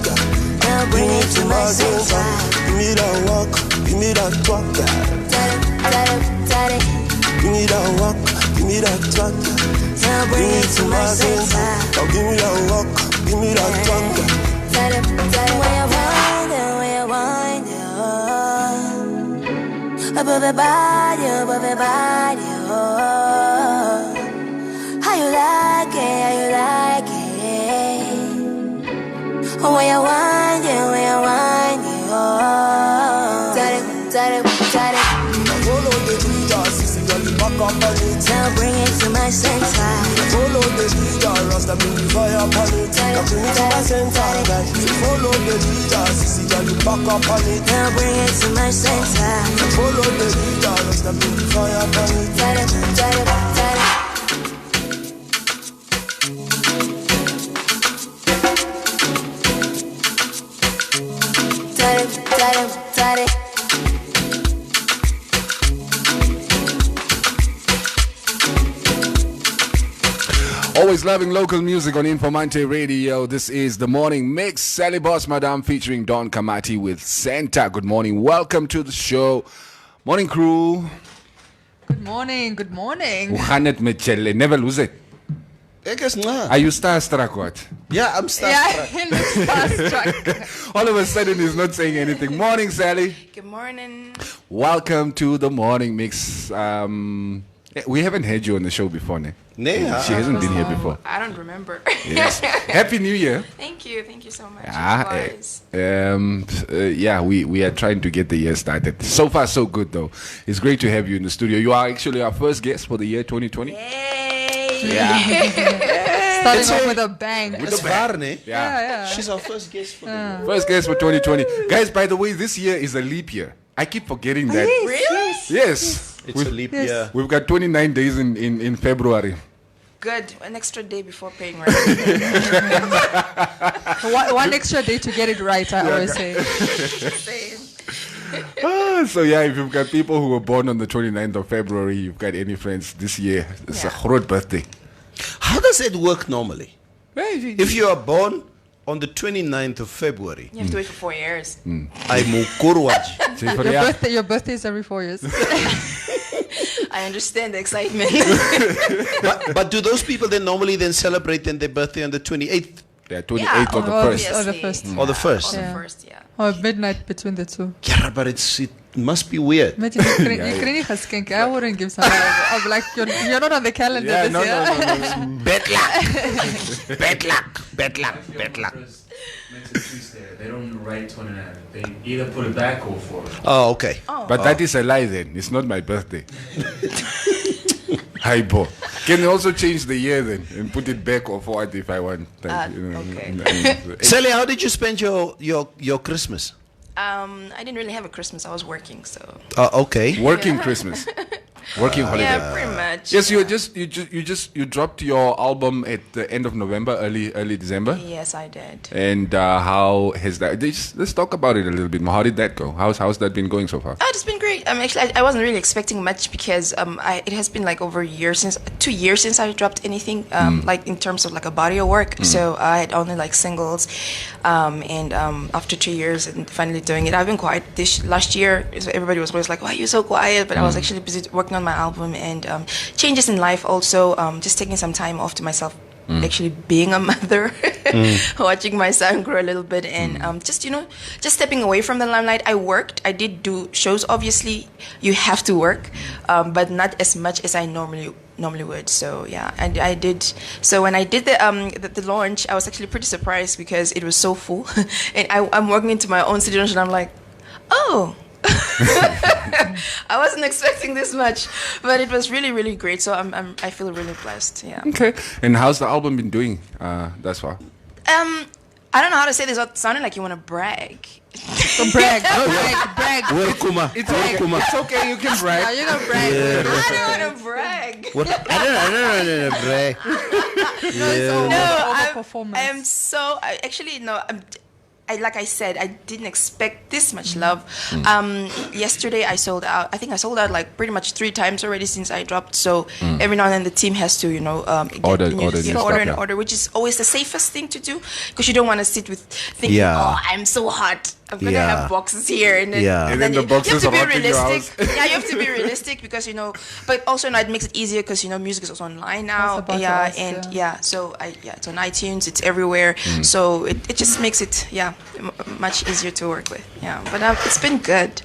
girl. Bring it to my sofa. Give me that walk, give me that talk, girl. Give me that walk, give me that talk, girl. Bring it to my sofa. Oh, give me that walk, give me that talk, girl. When you wind, above the body, oh. How you like it? Oh, when you wind, oh. Follow the leader, sissy girl, you back up on it. Now bring it to my center. Follow the leader, Rasta bring the fire up on it. Now bring it to my center, guys. Follow the leader, sissy girl, you back up on it. Now bring it to my center. Follow the leader, Rasta bring the fire up on it. Always loving local music on Informante Radio. This is the Morning Mix. Sally Boss Madame featuring Don Kamati with Santa. Good morning. Welcome to the show. Morning, crew. Good morning. Never lose it. Are you starstruck, what? Yeah, I'm starstruck. Yeah, he looks starstruck. All of a sudden, he's not saying anything. Morning, Sally. Good morning. Welcome to the Morning Mix. We haven't had you on the show before, ne? She hasn't been here before. I don't remember. Yes. Happy New Year. Thank you so much. We are trying to get the year started. So far, so good, though. It's great to have you in the studio. You are actually our first guest for the year 2020. Yay! Yeah. Starting off with a bang. It's Barney. Yeah. She's our first guest for the year. First guest for 2020. Guys, by the way, this year is a leap year. I keep forgetting that. Really? Yes. It's a leap year. We've got 29 days in February. Good. An extra day before paying rent. One extra day to get it right, I always say. Same. So if you've got people who were born on the 29th of February, you've got any friends this year, it's a groot birthday. How does it work normally? Well, If you are born on the 29th of February, You have to wait for 4 years. I'm Mukurwaji. Your birthday is every 4 years. I understand the excitement. But do those people then normally celebrate their birthday on the 28th? Yeah, 28th or the 1st. Or the first. Or the 1st? On Yeah. the first, yeah. Or midnight between the two. Yeah, but it must be weird. I wouldn't give some. I'll be like, you're not on the calendar Yeah, this year. no. Bad luck. They don't write 29. They either put it back or forward. Oh, okay. But that is a lie then. It's not my birthday. Hi, Bo. Can you also change the year then and put it back or forward if I want? Okay. Sally, how did you spend your Christmas? I didn't really have a Christmas. I was working, so. Okay. Working Christmas. Working holiday. Yeah, pretty much. Yes, you dropped your album at the end of November, early December. Yes, I did. And how has that? Let's talk about it a little bit more. How did that go? How's that been going so far? Oh, it's been great. Actually, I wasn't really expecting much because it has been like over 2 years since I dropped anything, like in terms of like a body of work. So I had only like singles, and after 2 years and finally doing it, I've been quiet. This last year, everybody was always like, "Why are you so quiet?" But I was actually busy working on my album and changes in life. Also, just taking some time off to myself. Actually being a mother, watching my son grow a little bit, and just stepping away from the limelight. I worked. I did do shows. Obviously, you have to work, but not as much as I normally would. So yeah, and I did. So when I did the launch, I was actually pretty surprised because it was so full, and I'm walking into my own studio and I'm like, oh. I wasn't expecting this much, but it was really, really great. So I feel really blessed. Yeah. Okay. And how's the album been doing thus far? I don't know how to say this without sounding like you want to brag. So brag. It's okay. You can brag. Now you're gonna brag. I don't want to brag. I don't brag. No, Overperformance. I'm so. Actually, no. like I said, I didn't expect this much love. Yesterday I sold out. I think I sold out like pretty much 3 times already since I dropped. So every now and then the team has to, Order order, which is always the safest thing to do because you don't want to sit with thinking, oh, I'm so hot. I'm gonna have boxes here, and then the boxes you have to are be rotting your realistic. Yeah, you have to be realistic because but also it makes it easier because music is also online now. So it's on iTunes, it's everywhere. So it just makes it much easier to work with. Yeah, but it's been good.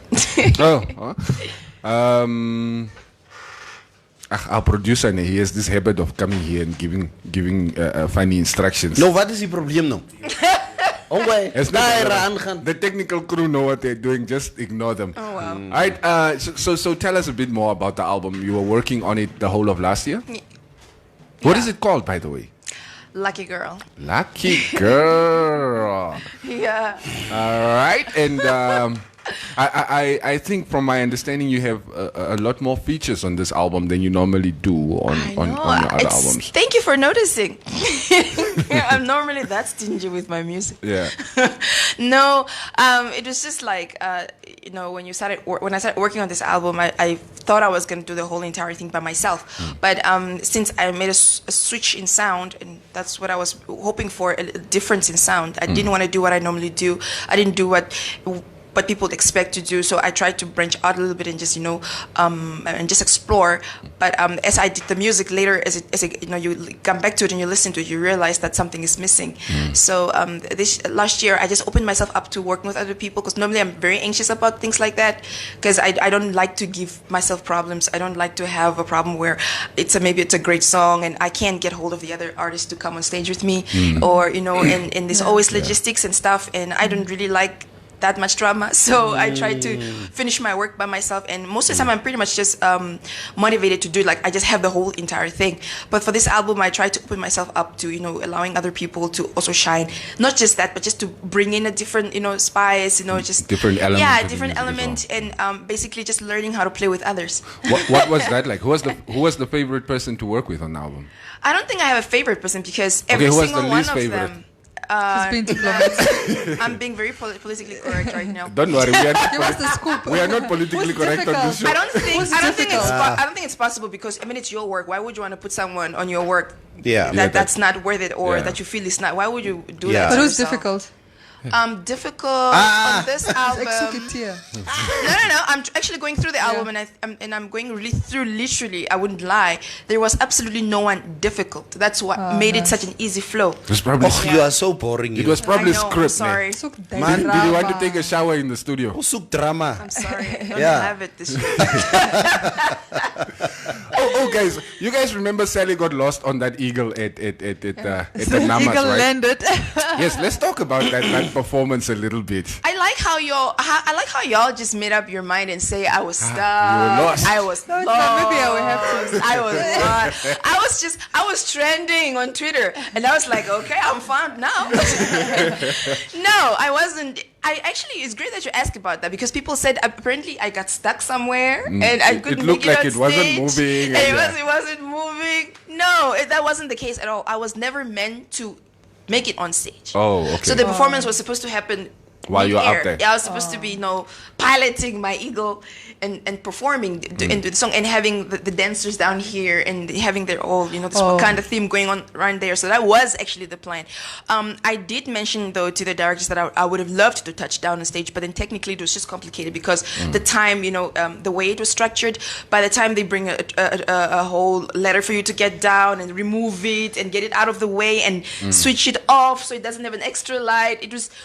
Our producer, he has this habit of coming here and giving funny instructions. No, wat is die probleem nou? It's not the technical crew know what they're doing. Just ignore them. Oh wow! All right. So tell us a bit more about the album. You were working on it the whole of last year. What is it called, by the way? Lucky Girl. Lucky Girl. Yeah. All right. And I think from my understanding you have a lot more features on this album than you normally do on your other albums. Thank you for noticing. I'm normally that stingy with my music. Yeah. No, it was just like when I started working on this album, I thought I was going to do the whole entire thing by myself. But since I made a switch in sound, and that's what I was hoping for, a difference in sound. I didn't want to do what I normally do. I didn't do what people expect to do, so I tried to branch out a little bit and just and just explore. But as I did the music later, as you come back to it and you listen to it, you realize that something is missing. So this last year I just opened myself up to working with other people because normally I'm very anxious about things like that because I don't like to give myself problems. I don't like to have a problem where maybe it's a great song and I can't get hold of the other artists to come on stage with me, or and there's always logistics and stuff, and I don't really like that much drama, so I try to finish my work by myself, and most of the time I'm pretty much just motivated to do it. Like I just have the whole entire thing. But for this album I try to open myself up to allowing other people to also shine, not just that, but just to bring in a different spice, just different element. Different element, and basically just learning how to play with others. What was that like? Who was the favorite person to work with on the album? I don't think I have a favorite person because every single one of them. He's being diplomatic. I'm being very politically correct right now. Don't worry, Give us the scoop. we are not politically correct on this show. I don't think it's possible because it's your work. Why would you want to put someone on your work that's not worth it, or that you feel is not? Why would you do that? But who's difficult? Difficult on this album. No. I'm actually going through the album, and I'm going really through. Literally, I wouldn't lie. There was absolutely no one difficult. That's what made it such an easy flow. It was probably you are so boring. It was probably script. Sorry. Man, did you want to take a shower in the studio? Drama. I'm sorry. I don't have it this year. Guys, you guys remember Sally got lost on that eagle at the Namas, eagle right? landed. Yes, let's talk about that performance a little bit. I like how y'all just made up your mind and say I was stuck. You were lost. I was lost. Maybe I will have to. I was lost. I was trending on Twitter, and I was like, okay, I'm found now. No, I wasn't. It's great that you ask about that because people said apparently I got stuck somewhere and I couldn't make it on stage. It wasn't moving. It wasn't moving. No, that wasn't the case at all. I was never meant to make it on stage. Oh, okay. So the performance was supposed to happen while you were air. out there. Yeah, I was supposed to be, piloting my eagle and performing into the song and having the dancers down here and having their all, this kind of theme going on right there. So that was actually the plan. I did mention though to the directors that I would have loved to touch down on stage, but then technically it was just complicated because the time, the way it was structured, by the time they bring a whole ladder for you to get down and remove it and get it out of the way and switch it off so it doesn't have an extra light.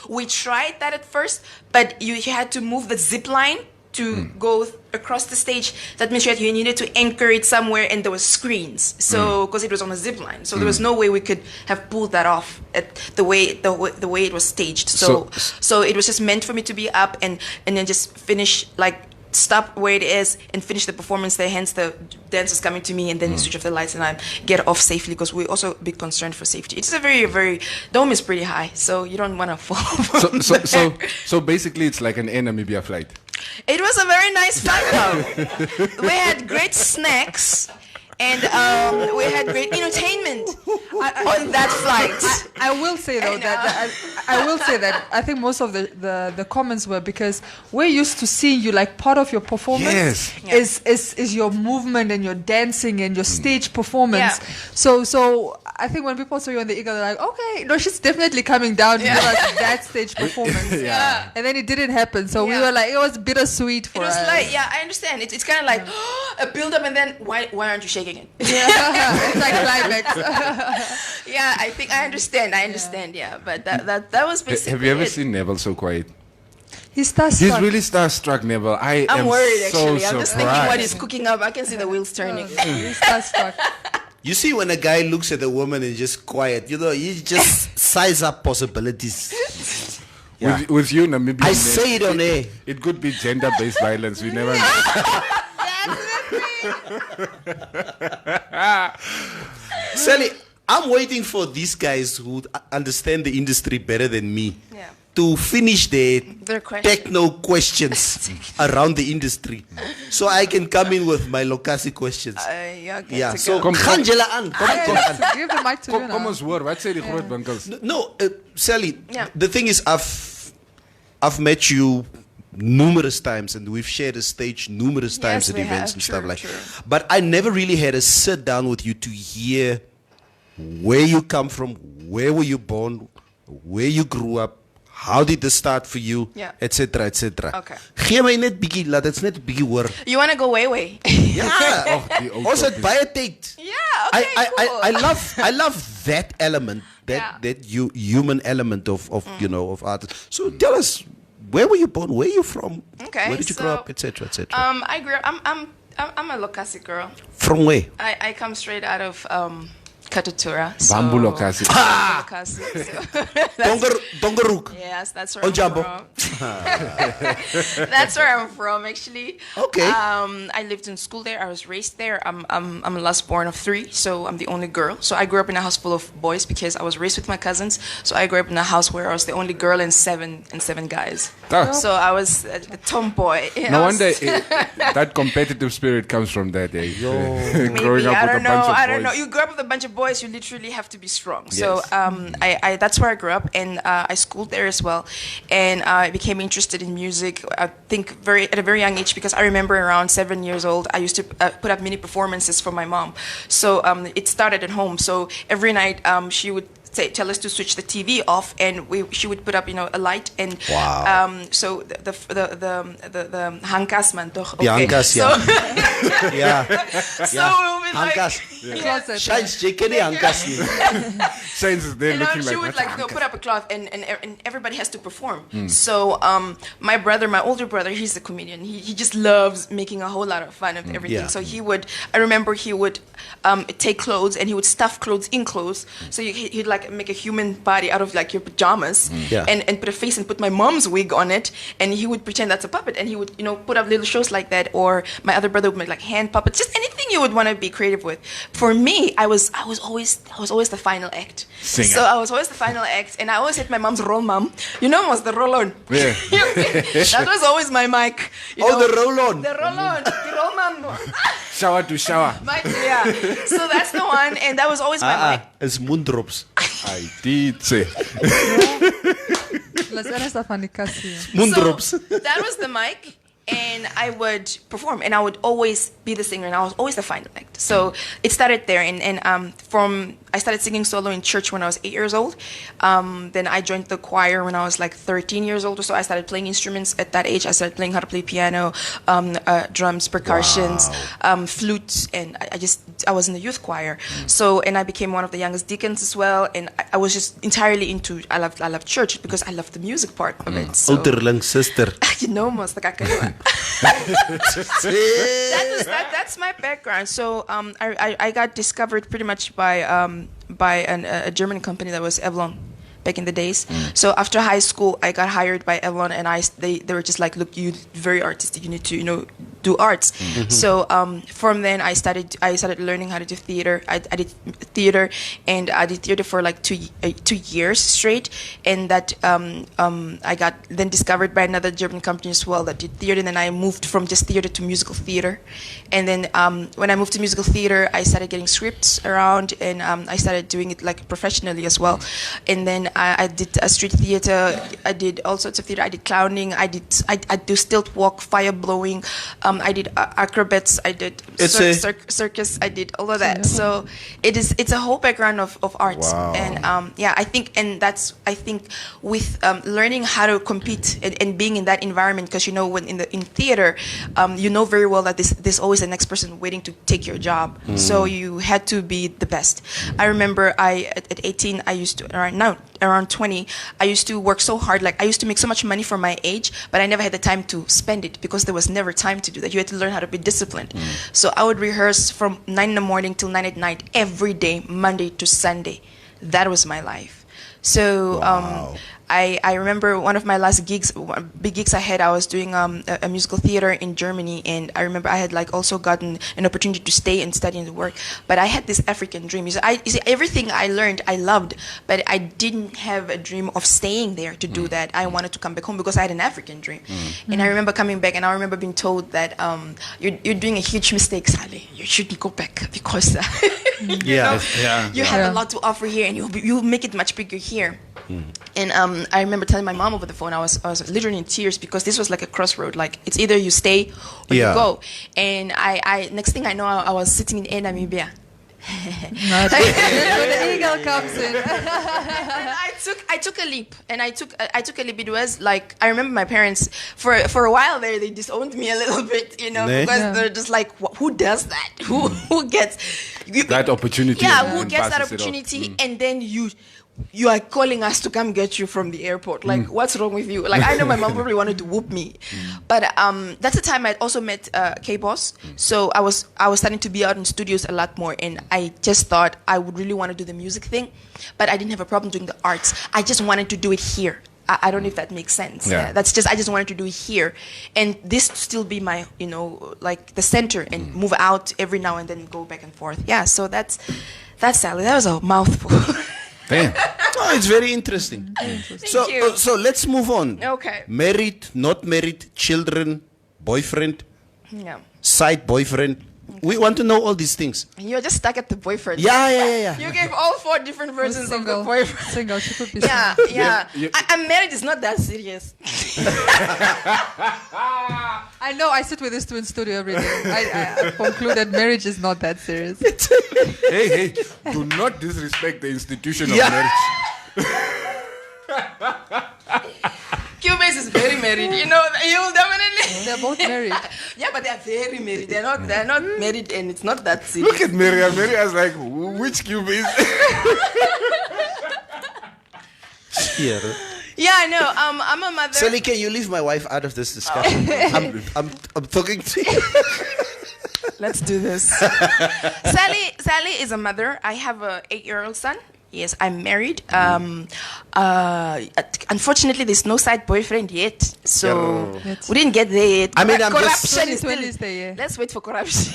We tried that at first, but you had to move the zip line to go across the stage. That means you needed to anchor it somewhere, and there was screens. So because it was on a zip line, so there was no way we could have pulled that off at the way it was staged. So it was just meant for me to be up and then just finish stop where it is and finish the performance there, hence the dancers coming to me and then switch off the lights and I get off safely because we're also a bit concerned for safety. It's a very, very, dome is pretty high, so you don't want to fall. So basically it's like an Air Namibia flight. It was a very nice flight though. We had great snacks And we had great entertainment on that flight. I will say though that I think most of the comments were because we're used to seeing you like part of your performance is your movement and your dancing and your stage performance. Yeah. So I think when people saw you on the Eagle, they're like, okay, no, she's definitely coming down to give us that stage performance. And then it didn't happen. So we were like, it was bittersweet for us. It was like, I understand. It's kind of like a build up, and then why aren't you shaking it? It's like climax. I think I understand. Yeah, but that was basically. Have you ever it. seen Neville so quiet? He's starstruck. He's really starstruck, Neville. I'm worried so actually. I'm just thinking surprised. what he's cooking up. I can see the wheels turning. He's starstruck. You see, when a guy looks at a woman and just quiet, you just size up possibilities. With you, Namibian. I say it on air. It could be gender-based violence. We never know. Sally, I'm waiting for these guys who understand the industry better than me to finish their techno questions around the industry, so I can come in with my Lokasi questions. So Kom aan. Give the mic to you Kom now. ons hoor, wat sê die groot winkels? No, Sally, the thing is, I've met you numerous times and we've shared a stage numerous times at events and stuff like that. But I never really had a sit down with you to hear where you come from, where were you born, where you grew up, how did this start for you, etc. Okay. Gee my net bietjie, laat dit net bietjie hoor. You want to go way? Ja. Die ou Ons het topies. baie tyd. Yeah. Okay. Cool. I love that element, that human element of art. So tell us, where were you born? Where are you from? Okay. Where did you grow up, etc. I grew up. I'm a Lokasi girl. From where? I come straight out of Katutura. Bambu Lokasi. Lokasi. Dongerhoek. Yes, that's where I'm Onjambo. from. That's where I'm from, actually. Okay. I lived in school there. I was raised there. I'm a last born of 3, so I'm the only girl. So I grew up in a house full of boys because I was raised with my cousins. So I grew up in a house where I was the only girl and seven guys. Ah. So I was the tomboy. No wonder that competitive spirit comes from that day. Maybe, Growing up I with a don't know. bunch of I don't know. boys. You grew up with a bunch of boys. You literally have to be strong. Yes. So I that's where I grew up, and I schooled there as well. And I became interested in music. I think at a very young age, because I remember around 7 years old, I used to put up mini performances for my mom. So it started at home. So every night she would tell us to switch the TV off, and she would put up a light, and so the hankas man toch. Die hankas, so, So we'll be like, Closet. Shines, jy ken die hankas nie. Shines is there looking she like would that. put up a cloth, and everybody has to perform. So my older brother, he's a comedian. He just loves making a whole lot of fun of everything. So I remember he would take clothes and he would stuff clothes in clothes. So he'd like make a human body out of like your pajamas and put a face and put my mom's wig on it, and he would pretend that's a puppet, and he would put up little shows like that. Or my other brother would make like hand puppets, just anything you would want to be creative with. For me, I was always the final act. Singer. So I was always the final act, and I always had my mom's roll mom. Was the roll on. Yeah. That was always my mic. The roll-on. The roll on. The roll mom. Shower to shower. So that's the one, and that was always my mic. It's moondrops. I did say. Moondrops. That was the mic, and I would perform, and I would always be the singer, and I was always the final act. So it started there, and I started singing solo in church when I was 8 years old. Then I joined the choir when I was like 13 years old or so. I started playing instruments at that age. I started learning how to play piano, drums, percussions, flute, and I was in the youth choir. So, and I became one of the youngest deacons as well. And I was just entirely into. I love church because I love the music part of it. So, Ouderling sister. Mos that's my background. So I got discovered pretty much by a German company that was Avalon back in the days. So after high school, I got hired by Avalon, and they were just like, look, you're very artistic. You need to do arts. So from then I started learning how to do theater. I did theater, and I did theater for like 2 years straight, and that I got then discovered by another German company as well that did theater. And then I moved from just theater to musical theater, and then when I moved to musical theater, I started getting scripts around, and I started doing it like professionally as well. And then I did street theater. I did all sorts of theater. I did clowning. I do stilt walk, fire blowing. I did acrobats. I did circus. I did all of that. So it's a whole background of arts. Wow. And I think with learning how to compete and being in that environment, because when in theater, you know very well that there's always the next person waiting to take your job. So you had to be the best. I remember at 18, I used to around 20, I used to work so hard. Like I used to make so much money for my age, but I never had the time to spend it because there was never time to do that. You had to learn how to be disciplined. So I would rehearse from 9 in the morning till 9 at night every day, Monday to Sunday. That was my life. So I remember one of my last big gigs I had, I was doing a musical theater in Germany, and I remember I had like also gotten an opportunity to stay and study and work, but I had this African dream. You see, everything I learned, I loved, but I didn't have a dream of staying there to do that. I wanted to come back home because I had an African dream. And I remember coming back, and I remember being told that you're doing a huge mistake, Sally. You shouldn't go back because you have a lot to offer here, and you'll make it much bigger here. And I remember telling my mom over the phone, I was literally in tears because this was like a crossroad. Like it's either you stay or you go. And I next thing I know, I was sitting in Air Namibia. The eagle comes in. I took a leap, and I took a leap. It was like I remember my parents for a while there. They disowned me a little bit, because they're just like, who does that? Who gets that opportunity? Yeah, who gets that opportunity? And then you are calling us to come get you from the airport. Like, what's wrong with you? Like, I know my mom probably wanted to whoop me. But that's the time I also met K-Boss. So I was starting to be out in studios a lot more. And I just thought I would really want to do the music thing. But I didn't have a problem doing the arts. I just wanted to do it here. I don't know if that makes sense. Yeah. I just wanted to do it here. And this to still be my, like the center, and move out every now and then, go back and forth. Yeah, so that's Sally. That was a mouthful. Damn. Oh, it's very interesting. So let's move on. Okay. Married, not married, children, boyfriend, Yeah. side boyfriend. We want to know all these things. You're just stuck at the boyfriend. Yeah. You gave all 4 different versions of the boyfriend. Single. She could be Yeah. Yeah. I'm married. It's not that serious. I know. I sit with this two in studio every day. I conclude that marriage is not that serious. Hey, do not disrespect the institution of marriage. Cubase is very married. You'll definitely. They're both married. Yeah, but they're very married. They're not married, and it's not that serious. Look at Miriam. Miriam's like, which cube is? Yeah, I know. I'm a mother. Sally, can you leave my wife out of this discussion? I'm talking to you. Let's do this. Sally is a mother. I have a 8-year-old son. Yes, I'm married. Unfortunately, there's no side boyfriend yet, so we didn't get there yet. I mean, corruption is still. Let's wait for corruption.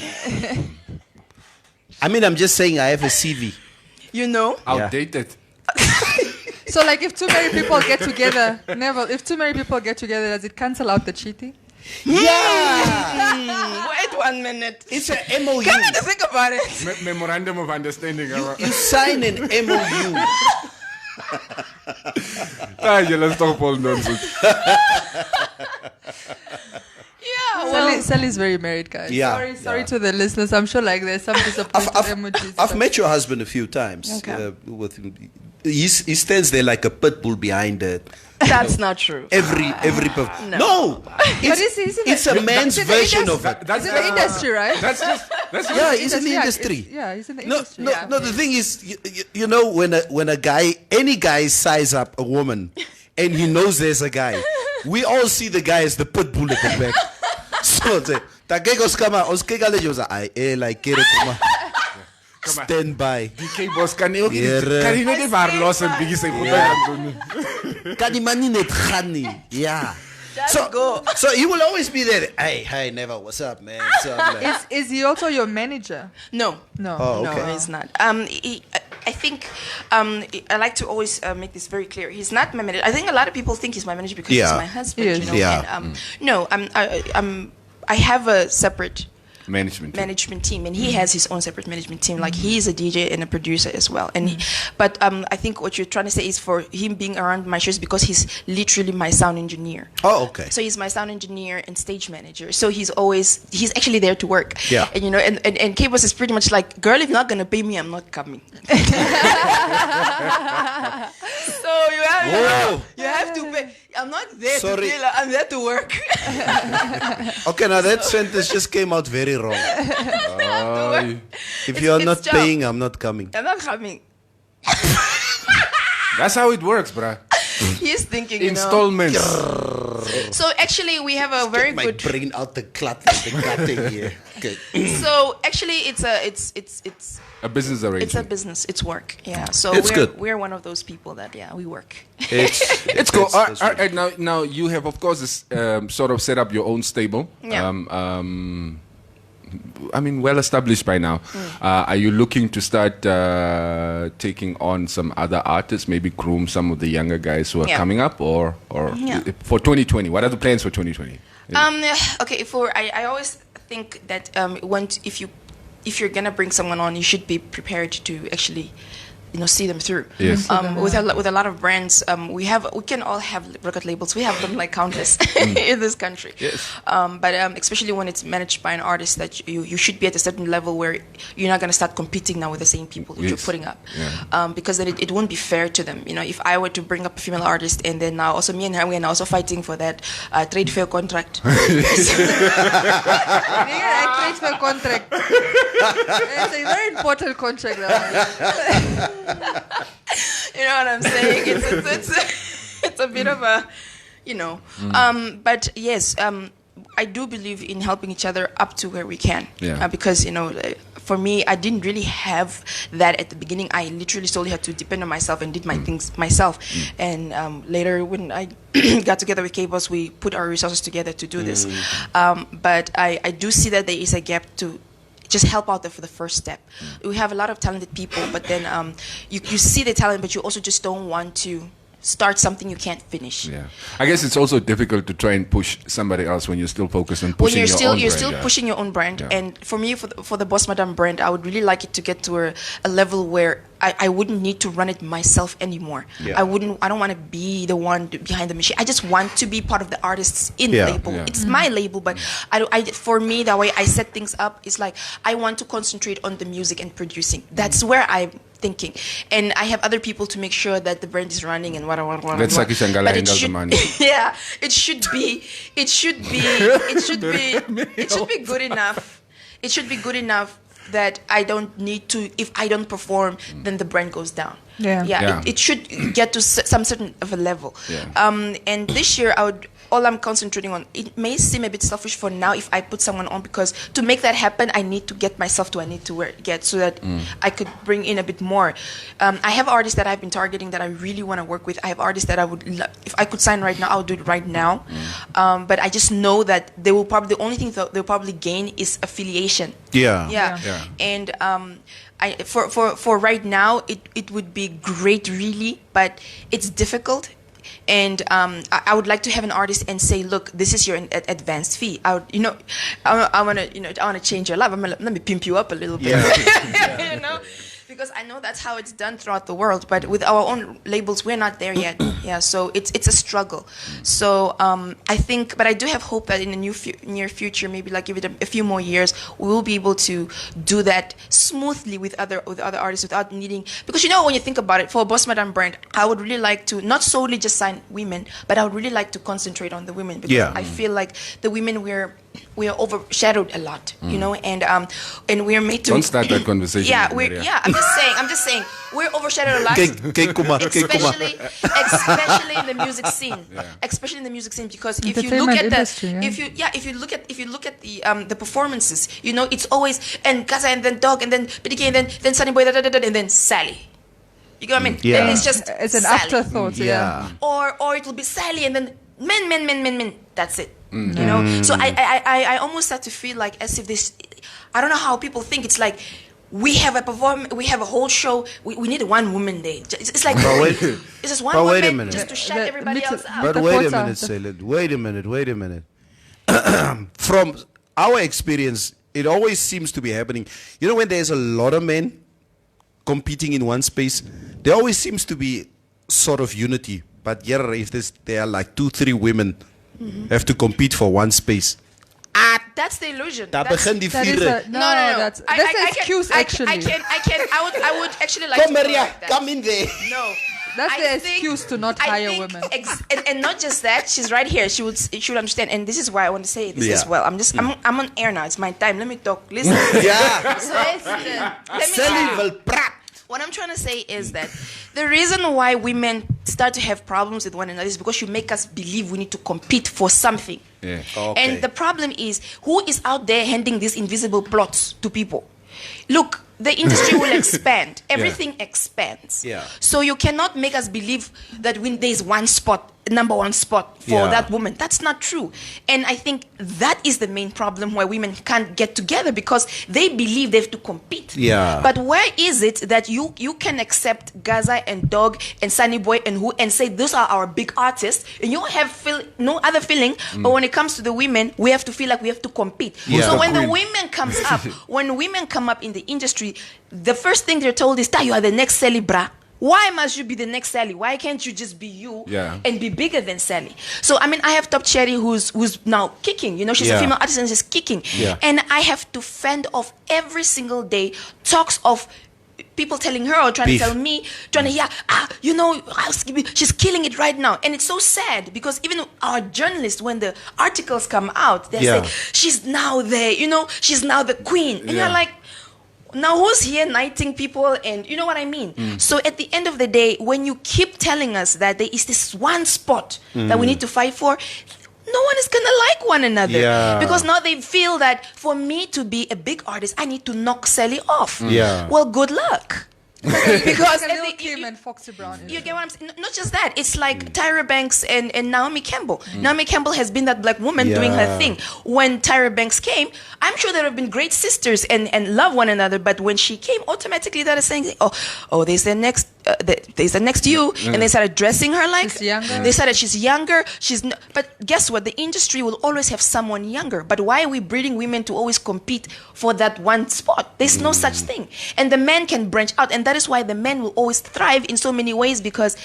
I mean, I'm just saying I have a CV. Outdated. So, like, if 2 married people get together, if 2 married people get together, does it cancel out the cheating? Yeah. Wait 1 minute. It's an MOU. Come to think about it. Memorandum of Understanding. You sign an MOU. Let's stop all nonsense. Yeah, Sally's very married, guys. Yeah. Sorry to the listeners. I'm sure like there's some disappointed emojis. I've met your husband a few times. Okay. He stands there like a pit bull behind it. That's not true. Every no. It's a man's version of it. That's in the industry, right? That's he's in the industry. He's in the industry. No. The thing is, when any guy size up a woman, and he knows there's a guy, we all see the guy as the pit bull at the back. So stand by. DK boss kan nie ook kan nie waar los en bietjie sy voete aan doen. Kan die man nie net gaan nie. Ja. So you will always be there. Hey, never. What's up, man? What's up, man? Is he also your manager? No. Oh, okay. No, he's not. I think I like to always make this very clear. He's not my manager. I think a lot of people think he's my manager because he's my husband. Yes. You know? Yeah. And, no, I have a separate management team, and he has his own separate management team. Like he's a DJ and a producer as well. And but I think what you're trying to say is for him being around my shows because he's literally my sound engineer. Oh, okay. So he's my sound engineer and stage manager. So he's actually there to work. Yeah. And and K-Boss is pretty much like, girl, if you're not gonna pay me, I'm not coming. So you have to pay. I'm not there to feel. I'm there to work. Okay, now that sentence just came out very wrong. If you're not paying, I'm not coming. I'm not coming. That's how it works, bruh. He's thinking, installments. So actually, we have a very good. My brain out the cutting here. Okay. So actually, it's a business arrangement. It's a business. It's work. Yeah. So it's good. We're one of those people that we work. It's cool. All right, now you have, of course, sort of set up your own stable. Yeah. I mean, well established by now. Are you looking to start taking on some other artists, maybe groom some of the younger guys who are coming up, or for 2020? What are the plans for 2020? Okay. I always think that if you're gonna bring someone on, you should be prepared to actually see them through. Yes. With a lot of brands, we can all have record labels. We have them like countless in this country. Yes. But especially when it's managed by an artist, that you should be at a certain level where you're not going to start competing now with the same people that you're putting up. Yeah. Because then it won't be fair to them. If I were to bring up a female artist and then now also me and her, we're also fighting for that trade fair contract. Trade fair contract. It's a very important contract. You know what I'm saying? It's a bit of a, but yes, I do believe in helping each other up to where we can. Yeah. Because for me, I didn't really have that at the beginning. I literally solely had to depend on myself and did my things myself. And later, when I got together with K-Boss, we put our resources together to do this. But I do see that there is a gap to just help out there for the first step. We have a lot of talented people, but then you see the talent, but you also just don't want to start something you can't finish. Yeah, I guess it's also difficult to try and push somebody else when you're still focused on pushing your own brand. You're still pushing your own brand. Yeah. And for me, for the Boss Madame brand, I would really like it to get to a level where I wouldn't need to run it myself anymore. Yeah. I don't want to be the one behind the machine. I just want to be part of the artists in label. Yeah. It's my label, but for me, the way I set things up is like I want to concentrate on the music and producing. That's where I'm thinking, and I have other people to make sure that the brand is running and what. Let's Saki Shangala handle the money. Yeah, it should be good enough. It should be good enough that I don't need to. If I don't perform, then the brand goes down. Yeah. It should get to some certain of a level. Yeah. And this year all I'm concentrating on, it may seem a bit selfish for now if I put someone on, because to make that happen, I need to get myself to get so that I could bring in a bit more. I have artists that I've been targeting that I really want to work with. I have artists that I would, if I could sign right now, I would do it right now. But I just know that the only thing that they'll probably gain is affiliation. Yeah. And for right now, it would be great, really, but it's difficult. And I would like to have an artist and say, look, this is your advanced fee. I want to change your life. Let me pimp you up a little bit. Because I know that's how it's done throughout the world. But with our own labels, we're not there yet. So it's a struggle. So I think, but I do have hope that in the near future, maybe like give it a few more years, we will be able to do that smoothly with other artists without needing. Because when you think about it, for a Boss Madame brand, I would really like to not solely just sign women, but I would really like to concentrate on the women, because I feel like the women we are overshadowed a lot, and we're made to. Don't start that conversation. I'm just saying, we're overshadowed a lot, especially in the music scene. Especially in the music scene, because if you look at the performances, it's always and Gaza and then Dog and then BDK and then Sunny Boy and then Sally. You get what I mean? Yeah. Then it's just It's an Sally. afterthought. Yeah. Or it will be Sally and then men. That's it. You know. So I almost start to feel like as if this. I don't know how people think. It's like we have a whole show. We need one woman there. It's like it's just one woman just to shut everybody else up. But wait a minute, Salad. Wait a minute. From our experience, it always seems to be happening. You know, when there's a lot of men competing in one space, there always seems to be sort of unity. But yeah, if there are like 2-3 women have to compete for one space. That's the illusion. No. That's the excuse, actually. I would actually like Come, to Maria, correct that. come in there. No. That's the excuse to not hire women. And not just that, she's right here. She would understand. And this is why I want to say this as well. I'm on air now. It's my time. Let me talk. Listen. What I'm trying to say is that the reason why women start to have problems with one another is because you make us believe we need to compete for something. Yeah. Okay. And the problem is, who is out there handing these invisible plots to people? Look, the industry will expand. Everything expands. Yeah. So you cannot make us believe that when there's one spot, number one spot for that woman. That's not true. And I think that is the main problem why women can't get together, because they believe they have to compete. Yeah. But where is it that you can accept Gaza and Dog and Sunny Boy and say those are our big artists, and you have no other feeling, but when it comes to the women, we have to feel like we have to compete. Yeah. So when the women comes up, when women come up in the industry, the first thing they're told is that you are the next Sally Bra. Why must you be the next Sally? Why can't you just be you and be bigger than Sally? So, I mean, I have Top Cherry who's now kicking. You know, she's a female artist and she's kicking. Yeah. And I have to fend off every single day talks of people telling her or trying to tell me, she's killing it right now. And it's so sad because even our journalists, when the articles come out, they say, she's now she's now the queen. And you're like, now who's here knighting people? And you know what I mean? So at the end of the day, when you keep telling us that there is this one spot that we need to fight for, no one is gonna like one another, because now they feel that for me to be a big artist, I need to knock Sally off. Well, good luck. Because Kim and Foxy Brown. You get what I'm saying? Not just that. It's like Tyra Banks and Naomi Campbell. Naomi Campbell has been that black woman doing her thing. When Tyra Banks came, I'm sure there have been great sisters and love one another. But when she came, automatically they are saying, "Oh, there's the next you," and they started dressing her like she's younger. They said that she's younger. But guess what? The industry will always have someone younger. But why are we breeding women to always compete for that one spot? There's no such thing. And the men can branch out, and that is why the men will always thrive in so many ways, because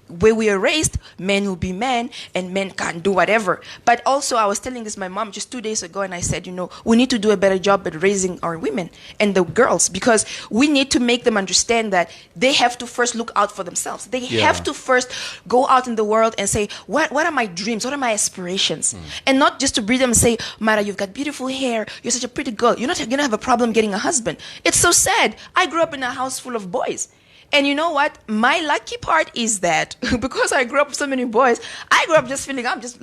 where we are raised, men will be men and men can't do whatever. But also, I was telling this my mom just 2 days ago, and I said, we need to do a better job at raising our women and the girls, because we need to make them understand that they have to first look out for themselves. They have to first go out in the world and say, what are my dreams? What are my aspirations? And not just to breed them and say, Mara, you've got beautiful hair. You're such a pretty girl. You're not going to have a problem getting a husband. It's so sad. I grew up in a house full of boys. And you know what? My lucky part is that because I grew up with so many boys, I grew up just feeling I'm just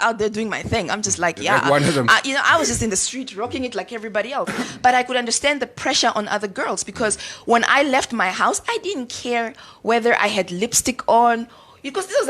out there doing my thing. I'm just like, like one of them. I was just in the street rocking it like everybody else. But I could understand the pressure on other girls, because when I left my house, I didn't care whether I had lipstick on, because this was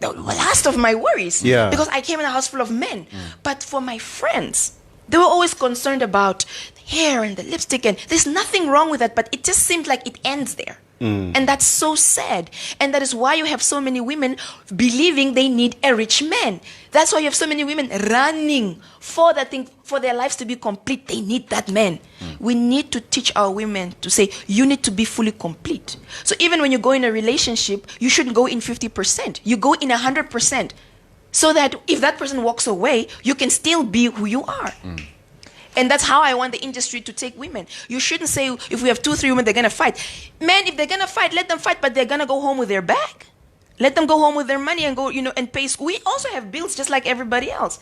the last of my worries. Yeah. Because I came in a house full of men. But for my friends, they were always concerned about hair and the lipstick, and there's nothing wrong with that, but it just seemed like it ends there. And that's so sad. And that is why you have so many women believing they need a rich man. That's why you have so many women running for that thing, for their lives to be complete. They need that man. We need to teach our women to say, you need to be fully complete. So even when you go in a relationship, you shouldn't go in 50%. You go in 100%. So that if that person walks away, you can still be who you are. And that's how I want the industry to take women. You shouldn't say, if we have 2-3 women, they're going to fight. Men, if they're going to fight, let them fight, but they're going to go home with their bag. Let them go home with their money and go, and pay school. We also have bills just like everybody else.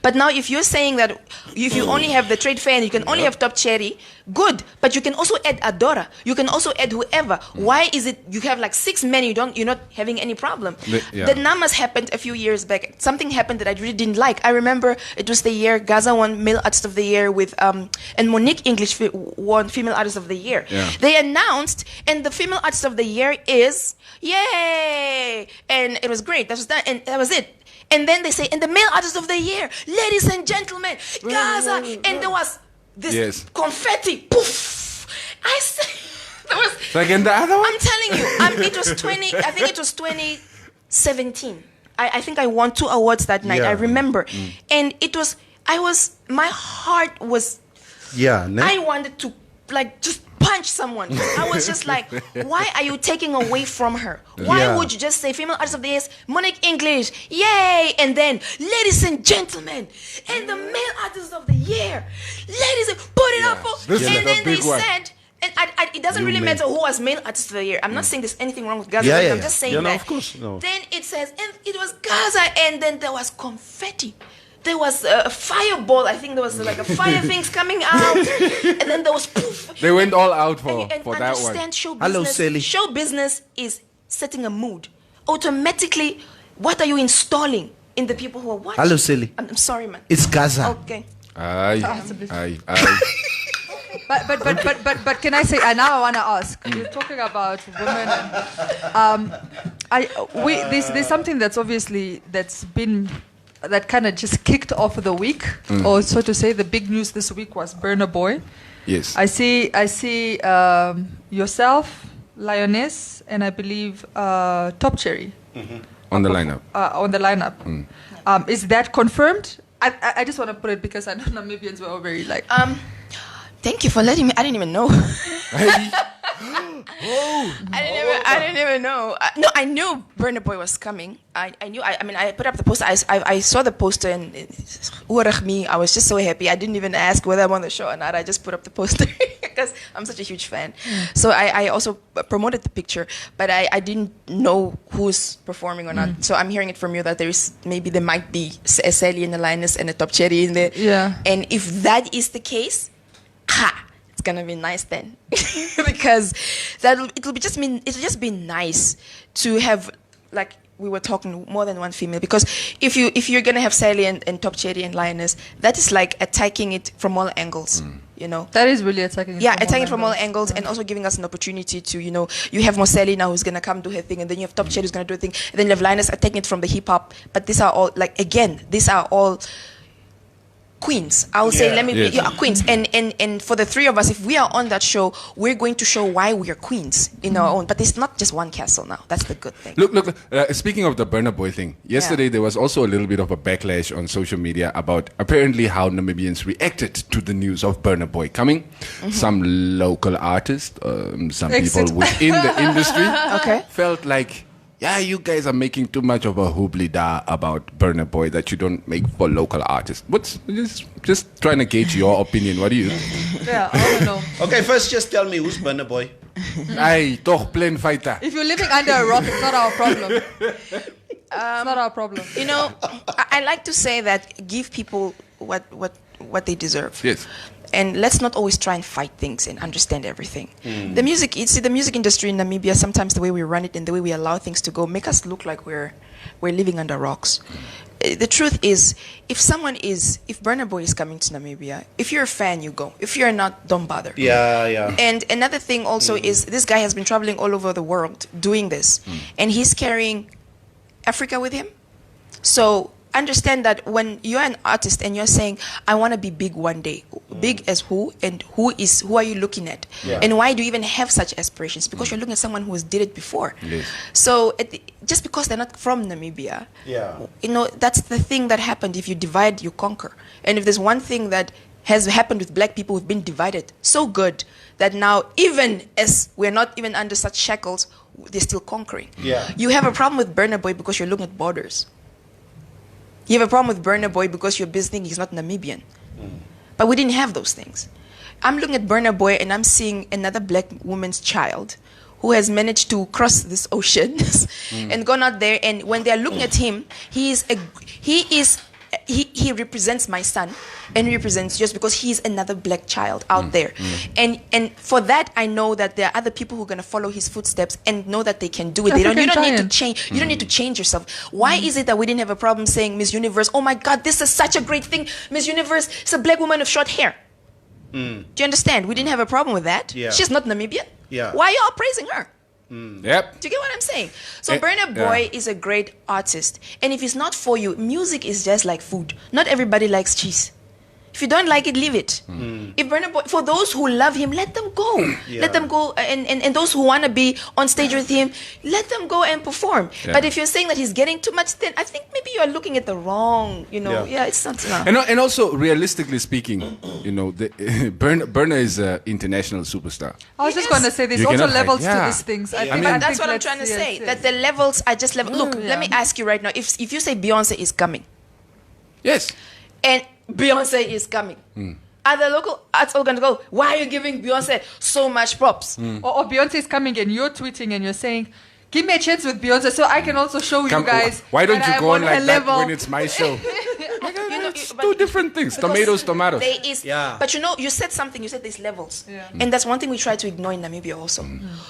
But now if you're saying that if you only have the trade fair and you can only have Top Cherry, good. But you can also add Adora. You can also add whoever. Why is it you have like 6 men, you're not having any problem? The numbers happened a few years back. Something happened that I really didn't like. I remember it was the year Gaza won Male Artist of the Year with and Monique English won Female Artist of the Year. They announced, and the Female Artist of the Year is yay, and it was great. That was done, and that was it. And then they say, and the Male Artist of the Year, ladies and gentlemen, Gaza, and there was this confetti, poof. I said, there was. So again, the other one? I'm telling you, it was 2017. I think I won 2 awards that night. I remember, and my heart was. I wanted to just punch someone. I was just like, why are you taking away from her? Why would you just say Female Artist of the Year, Monique English, yay, and then ladies and gentlemen, and the Male Artist of the Year, ladies, put it up for, and then they said, and it doesn't really matter who was Male Artist of the Year. I'm not saying there's anything wrong with Gaza. I'm just saying that. Of course, no. Then it says, and it was Gaza, and then there was confetti. There was a fireball. I think there was like a fire things coming out, and then there was poof. They went all out for that one. Understand show business. Hello, Sally. Show business is setting a mood. Automatically, what are you installing in the people who are watching? Hello, Sally. I'm sorry, man. It's Gaza. Okay. Aye. But can I say? And now I want to ask. You're talking about women. There's something that's been. That kind of just kicked off the week, or so to say, the big news this week was Burna Boy. Yes. I see yourself, Lioness, and I believe Top Cherry on the lineup. Is that confirmed? I just want to put it because I know Namibians were all very like. Thank you for letting me. I didn't even know. I didn't even know. No, I knew Burna Boy was coming. I knew. I put up the poster. I saw the poster and I was just so happy. I didn't even ask whether I'm on the show or not. I just put up the poster because I'm such a huge fan. So I also promoted the picture, but I didn't know who's performing or not. So I'm hearing it from you that there might be a Sally and a Linus and a Top Cherry in there. Yeah. And if that is the case, it's gonna be nice then, because it'll just be nice to have, like we were talking, more than one female. Because if you're gonna have Sally and Top Cherry and Lioness, that is like attacking it from all angles. You know, that is really attacking it. Yeah, attacking it from all angles, and also giving us an opportunity to, you have more Sally now who's gonna come do her thing, and then you have Top Cherry who's gonna do a thing, and then you have Lioness attacking it from the hip hop. But these are all these are all queens. I will say, queens. And for the three of us, if we are on that show, we're going to show why we are queens in our own. But it's not just one castle now. That's the good thing. Look. Speaking of the Burna Boy thing, yesterday there was also a little bit of a backlash on social media about apparently how Namibians reacted to the news of Burna Boy coming. Some local artists, some people within the industry, felt like, yeah, you guys are making too much of a hoobly-da about Burna Boy that you don't make for local artists. Just trying to gauge your opinion. What do you think? Yeah, I don't know. Okay, first just tell me, who's Burna Boy? Aye, toch plain fighter. If you're living under a rock, it's not our problem. It's not our problem. I like to say that give people what they deserve. Yes. And let's not always try and fight things and understand everything. The music industry in Namibia, sometimes the way we run it and the way we allow things to go make us look like we're living under rocks. The truth is, if Burna Boy is coming to Namibia, if you're a fan, you go. If you're not, don't bother. Yeah. And another thing also is, this guy has been traveling all over the world doing this, and he's carrying Africa with him. So understand that when you're an artist and you're saying, I want to be big one day, big as who, and who are you looking at? Yeah. And why do you even have such aspirations? Because you're looking at someone who has did it before. Yes. So just because they're not from Namibia, that's the thing that happened. If you divide, you conquer. And if there's one thing that has happened with black people who've been divided so good that now, even as we're not even under such shackles, they're still conquering. Yeah. You have a problem with Burna Boy because you're looking at borders. You have a problem with Burna Boy because you're busy thinking he's not Namibian. But we didn't have those things. I'm looking at Burna Boy and I'm seeing another black woman's child who has managed to cross this ocean and gone out there. And when they're looking at him, he is he represents my son, and he represents just because he's another black child out there, and for that I know that there are other people who are gonna follow his footsteps and know that they can do it. You don't need to change. You don't need to change yourself. Why is it that we didn't have a problem saying Miss Universe? Oh my God, this is such a great thing. Miss Universe is a black woman with short hair. Do you understand? We didn't have a problem with that. Yeah. She's not Namibian. Yeah. Why are you all praising her? Yep. Do you get what I'm saying? So Burna Boy is a great artist. And if it's not for you, music is just like food. Not everybody likes cheese. If you don't like it, leave it. If Burna Boy, for those who love him, let them go. Let them go. And those who want to be on stage with him, let them go and perform. But if you're saying that he's getting too much, then I think maybe you are looking at the wrong, it's not. And also, realistically speaking, Burna is an international superstar. I was just going to say there's also levels to these things. I think that's what I'm trying to say. That the levels are just level. Look, let me ask you right now. If you say Beyonce is coming. Yes. And Beyonce is coming. Are the local arts all going to go, why are you giving Beyonce so much props? Or Beyonce is coming and you're tweeting and you're saying, give me a chance with Beyonce so I can also show you guys. Why don't you go on like that when it's my show? It's two different things. Tomatoes. There is, but you said something. You said there's levels, and that's one thing we try to ignore in Namibia also.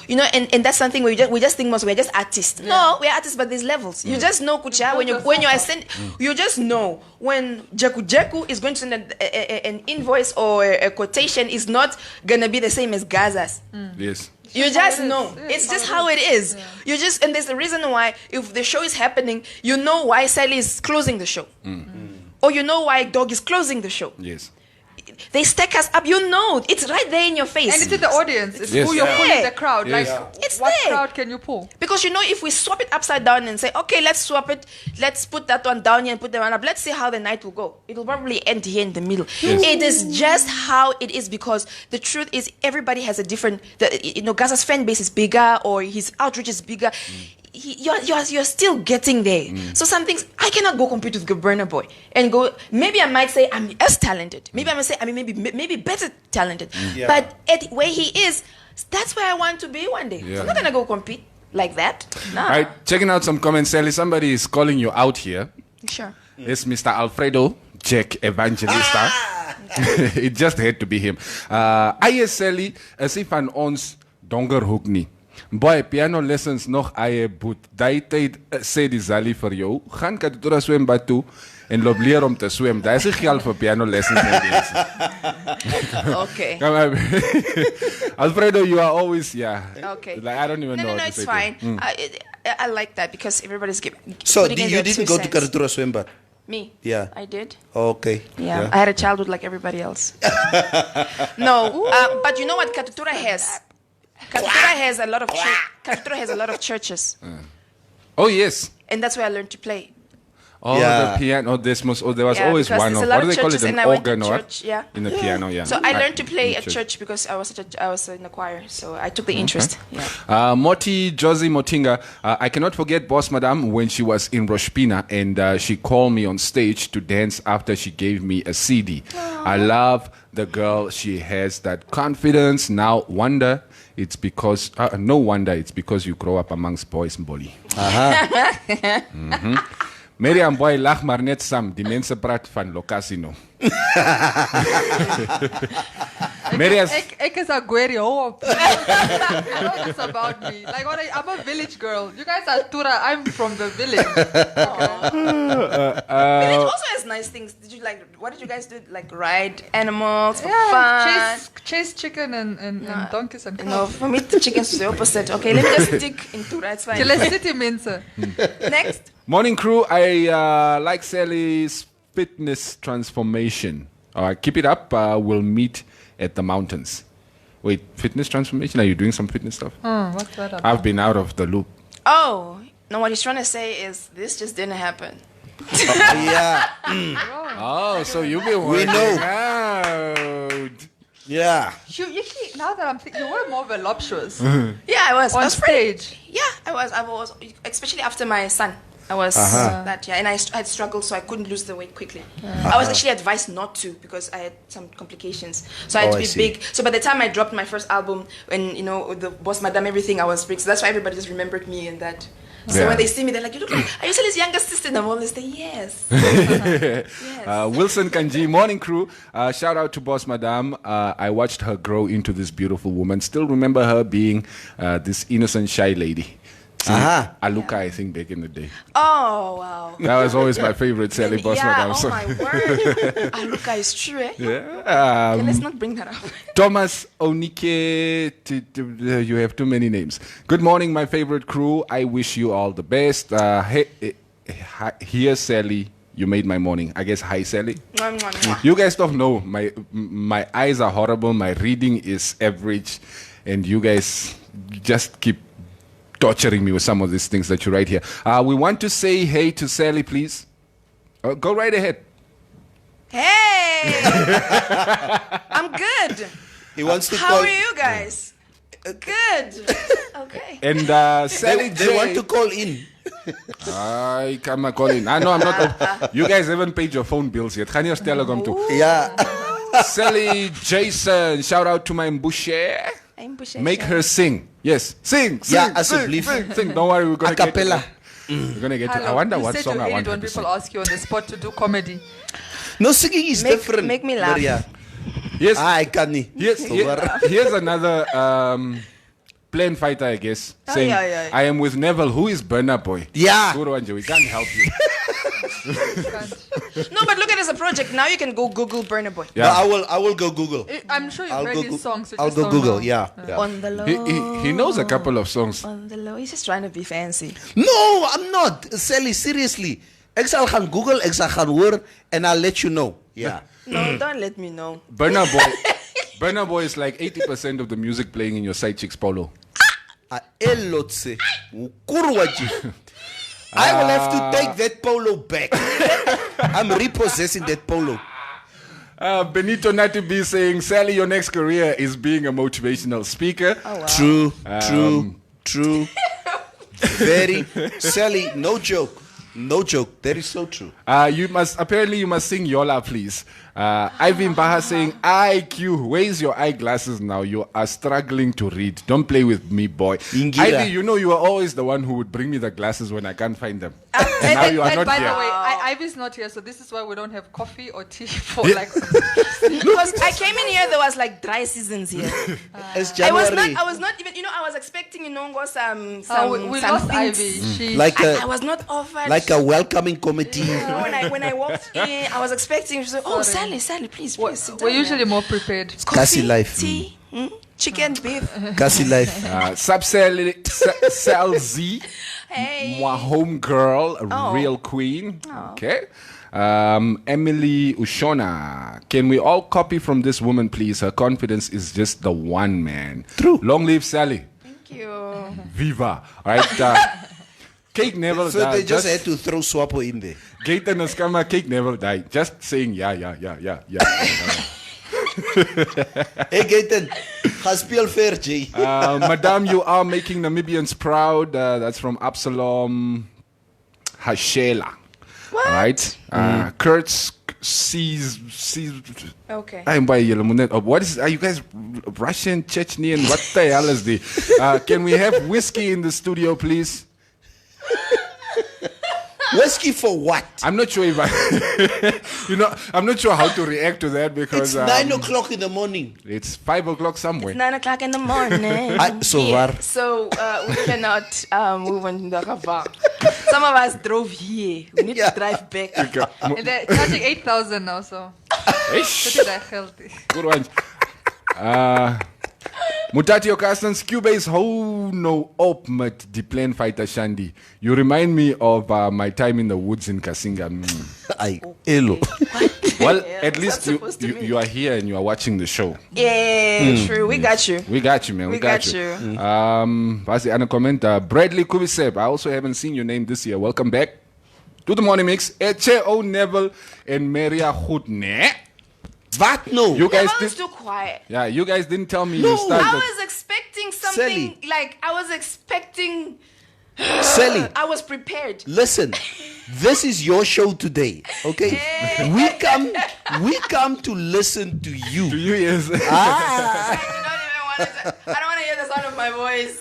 And that's something where we just think we're just artists. No, we're artists, but there's levels. You just know Kucha when you are send. You just know when Jeku is going to send an invoice or a quotation is not gonna be the same as Gaza's. Yes. You just know. It's just how it is. You just, and there's a reason why, if the show is happening, you know why Sally is closing the show. Or you know why Dog is closing the show. Yes. They stack us up. You know. It's right there in your face. And it's in the audience. It's who you're pulling the crowd. Yes. It's what there. crowd can you pull? Because if we swap it upside down and say, okay, let's swap it. Let's put that one down here and put that one up. Let's see how the night will go. It'll probably end here in the middle. Yes. It is just how it is, because the truth is everybody has a different, Gaza's fan base is bigger or his outreach is bigger. You're still getting there. So some things I cannot go compete with Burna Boy and go. Maybe I might say I'm as talented. Maybe I might say maybe better talented. But where he is, that's where I want to be one day. So I'm not gonna go compete like that. Nah. All right, checking out some comments. Sally, somebody is calling you out here. Sure. It's Mr. Alfredo Jack Evangelista. It just had to be him. Aye Sally, as if an ons donkerhoek nie. Boy, piano lessons nog aye boet. Die tyd sê die Zali vir jou, gaan Katutura swembad toe en loop leer om te swem. Daar is nie geld vir piano lessons in deze. Okay. Alfredo, you are always, Okay. Like, I don't even know. No, it's fine. I like that because everybody's giving. So you didn't go to Katutura swembad? Me? Yeah. I did. Okay. Yeah. I had a childhood like everybody else. No, but you know what Katutura has? Katutura has a lot of Katutura has a lot of churches. Oh yes. And that's where I learned to play. Oh, the piano. There was always one of, what do they call it, an organ or in the piano, So I learned to play at church because I was in the choir, so I took the interest. Moti Josie Motinga, I cannot forget Boss Madame when she was in Roshpina and she called me on stage to dance after she gave me a CD. I love the girl. She has that confidence. Now wonder it's because no wonder it's because you grow up amongst boys in Boli. Miriam Boy lag maar net saam. Die mense praat van lokasie no. Ek is a Gweri hoop. It's about me. Like I'm a village girl. You guys are Tura. I'm from the village. Village also has nice things. What did you guys do? Like ride animals for fun? Chase chicken and donkeys and cows. No, for me the chickens is the opposite. Okay, let me just stick in Tura. It's fine. City mense. Next. Morning crew, I like Sally's fitness transformation. Keep it up. We'll meet at the mountains. Wait, fitness transformation? Are you doing some fitness stuff? What's that about? I've been out of the loop. Oh, no, what he's trying to say is this just didn't happen. Oh, so you've been working out. Yeah. Now that I'm thinking, you were more voluptuous. Yeah, I was. On I was stage. Yeah, I was, especially after my son. I was that, and I had struggled, so I couldn't lose the weight quickly. I was actually advised not to because I had some complications. So I had to be big. So by the time I dropped my first album, and the Boss Madame, everything, I was big. So that's why everybody just remembered me in that. So when they see me, they're like, "You look like, are you Sally's younger sister?" And I'm always say, "Yes." Yes. Wilson Kanji, morning crew. Shout out to Boss Madame. I watched her grow into this beautiful woman. Still remember her being this innocent, shy lady. Aluka, I think, back in the day. Oh, wow. That was always my favorite Sally Boss Madame. Oh my word. Aluka is true, eh? Yeah. Okay, let's not bring that up. Thomas Onike, you have too many names. Good morning, my favorite crew. I wish you all the best. Here, Sally. You made my morning. I guess hi, Sally. You guys don't know. My eyes are horrible. My reading is average. And you guys just keep torturing me with some of these things that you write here. We want to say hey to Sally, please. Go right ahead. Hey! I'm good. He wants to How are you guys? Good. Okay. And Sally they want to call in. I come call in. I know I'm not. You guys haven't paid your phone bills yet. Gaan nie ons telekom toe. Yeah. Sally Jason, shout out to my Mbushe. Make her sing. Yes, sing. Yeah, asseblief. Sing. Don't worry, we're gonna get cappella. it. We're gonna get it. I wonder what song I want when to people sing. ask you on the spot to do comedy. No, singing is different. Make me laugh. Maria. Yes. I can't. Here's another plane fighter, I guess, saying, yeah. I am with Neville. Who is Burner Boy? Yeah. We can't help you. No, but look at it as a project. Now you can go Google Burner Boy. Yeah. No, I will go Google. I'm sure you've read his songs. I'll go Google. Yeah. On the low. He knows a couple of songs. On the low. He's just trying to be fancy. No, I'm not. Sally, seriously. Ek sal gaan Google, ek sal gaan hoor, and I'll let you know. Yeah. No, don't let me know. Burner Boy is like 80% of the music playing in your side chicks polo. Elotse. Ukurwaji. I will have to take that polo back. I'm repossessing that polo. Benito Natibi saying, Sally, your next career is being a motivational speaker. Oh, wow. True. Very. Sally, no joke. No joke. That is so true. You must sing Yola, please. Ivan Baha saying, IQ, where's your eyeglasses now? You are struggling to read. Don't play with me, boy. Ivy, you know you are always the one who would bring me the glasses when I can't find them. And now you are not by here. the way, Ivy's not here, so this is why we don't have coffee or tea for like. Because I came in here, there was like dry seasons here. It's January. I was not even. I was expecting some. We lost Ivy. I was not offered. Like a welcoming committee. When I walked in, I was expecting. She said, "Oh, Sally, please." We're usually more preprered. Kasi life. Tea, chicken, beef. Kasi life. Sal Z, Hey. my home girl, a real queen. Okay. Emily Ushona, can we all copy from this woman, please? Her confidence is just the one, man. True. Long live Sally. Thank you. Viva. All right. Cake never So died. they just had to throw Swapo in there. Gate and Askama, cake never died. Just saying, yeah. Hey, Gaten. Haspeel fair, G. Madame, you are making Namibians proud. That's from Absalom Hashela. What? All right. Kurtz sees. Okay. I'm by Yelamunet. What is? Are you guys Russian, Chechnyan? What the hell is this? Can we have whiskey in the studio, please? Whiskey for what? I'm not sure if I'm not sure how to react to that because It's 9 o'clock in the morning. It's 5 o'clock somewhere. 9 o'clock in the morning. So we cannot move on the car. Some of us drove here. We need to drive back. And they're charging 8,000 now, so. That's healthy. Good one. Mutati Okastans, Cuba is how no op met the plane fighter Shandi. You remind me of my time in the woods in Kasinga. Hello. Well, at least you are here and you are watching the show. Yeah, true. We got you. We got you, man. We got you. What's the other comment? Bradley Kubisep. I also haven't seen your name this year. Welcome back to the Morning Mix. Eche O Neville and Maria Hoodne. What? No. You guys was too quiet. Yeah, you guys didn't tell me you started. I was expecting something Sally. Sally. I was prepared. Listen, this is your show today, okay? We come to listen to you. To you, yes. I do not even want want to hear the sound of my voice.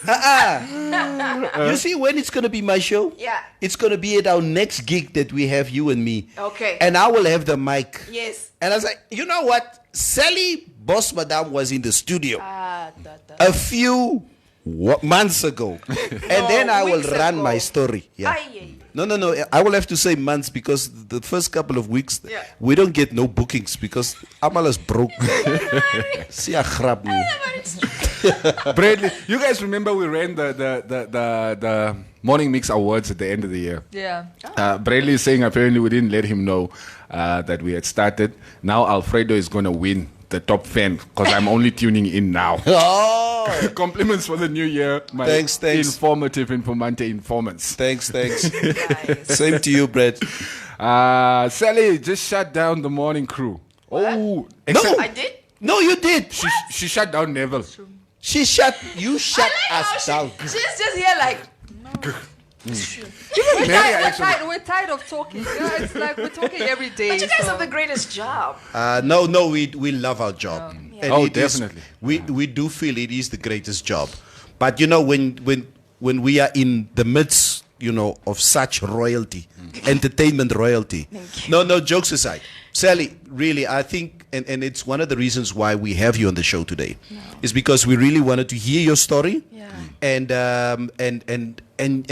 You see, when it's going to be my show, it's going to be at our next gig that we have, you and me. Okay. And I will have the mic. Yes. And I was like, you know what? Sally Boss Madame was in the studio a few months ago. And then I will run my story. Yeah. No. I will have to say months because the first couple of weeks, we don't get no bookings because Amal is broke. See, I grab me. Bradley, you guys remember we ran the Morning Mix Awards at the end of the year? Yeah. Bradley is saying apparently we didn't let him know that we had started. Now Alfredo is going to win the top fan because I'm only tuning in now. Oh! Compliments for the new year. My thanks. Informative Informante informants. Thanks. Nice. Same to you, Brad. Sally just shut down the morning crew. What? Oh, no, I did? No, you did. She shut down Neville. You shut us down. She's just here like... We're tired of talking. Yeah, it's like we're talking every day. But you guys have the greatest job. No, we love our job. And definitely. We do feel it is the greatest job. But you know, when we are in the midst, you know, of such royalty, entertainment royalty. No, jokes aside. Sally, really, I think, and it's one of the reasons why we have you on the show today, is because we really wanted to hear your story, and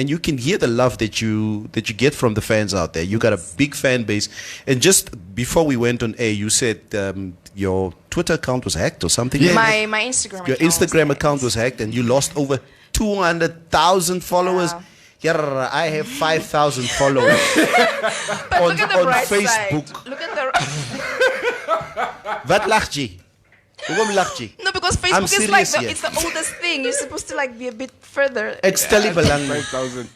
you can hear the love that you get from the fans out there. You got a big fan base, and just before we went on air, you said your Twitter account was hacked or something. Yeah. My Instagram. Your Instagram account was hacked, and you lost over 200,000 followers. Yeah, I have 5,000 followers but on look at the bright Facebook. Side. Look at the... Wat lacht jy? Hoekom lacht jy? No, because Facebook is like it's the oldest thing. You're supposed to like be a bit further. It's still belang. 5,000.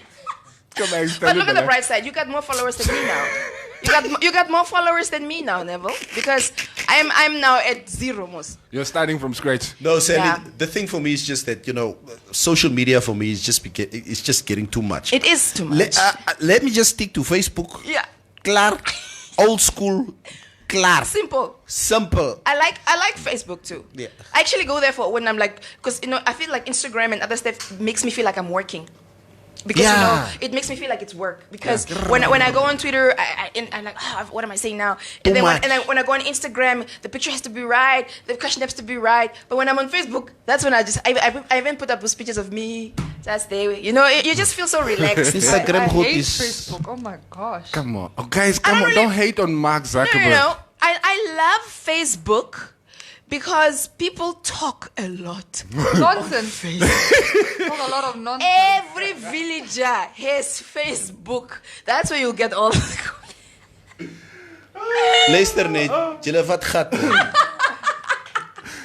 But look at the bright side. You got more followers than me now. You got more followers than me now, Neville, because I'm now at 0 most. You're starting from scratch. No, Sally, the thing for me is just that, you know, social media for me is just getting too much. It is too much. Let me just stick to Facebook. Yeah. Klaar. Old school. Klaar. Simple. I like Facebook too. Yeah. I actually go there for when I'm like, because you know, I feel like Instagram and other stuff makes me feel like I'm working. Because you know, it makes me feel like it's work. Because when I go on Twitter, I'm like, what am I saying now? And then when I go on Instagram, the picture has to be right, the question has to be right. But when I'm on Facebook, that's when I even put up those pictures of me. That's there. You know, you just feel so relaxed. I hate Facebook. Oh my gosh. Come on, guys, don't hate on Mark Zuckerberg. No. I love Facebook. Because people talk a lot. Nonsense. Talk a lot of nonsense. Every villager has Facebook. That's where you get all the... Luister net, julle wat gat.